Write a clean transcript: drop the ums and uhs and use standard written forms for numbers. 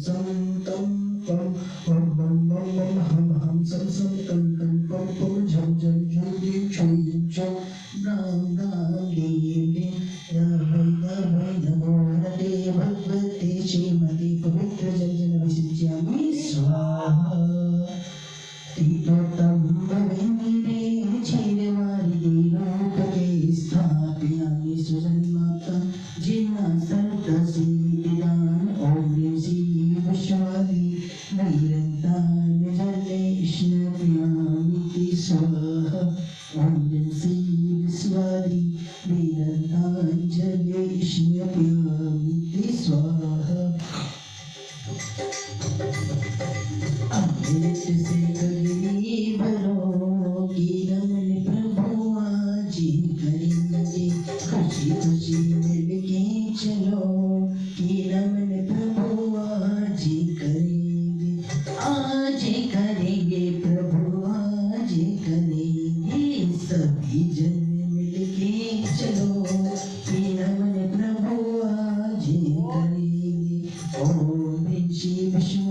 सम तम पम पम बम बम बम हम सम सम तम तम पम पम झम झम झम झम झम झम राम राम देव देव नमो नमो नमो भगवते श्रीमते पवित्र जल विसर्जयामि स्वाहा तीर्थम भवेन्द्रे क्षीरवारि देवोपके स्थापयामि सुजन्माता जिन्ना सर्वसिद्धिदान ओम श्री विश्वादि निरन्तान जले स्नापयामि स्वाहा ओम श्री विश्वादि निरन्तान जले स्नापयामि स्वाहा अमृत से गगनी भरोगी रमन प्रभु आज करेंगे खुशी खुशी मिलके चलो कि रमन प्रभु आज करेंगे प्रभु आज करेंगे सभी जन मिलके चलो कि रमन प्रभु आज करेंगे ओम श्री विष्णु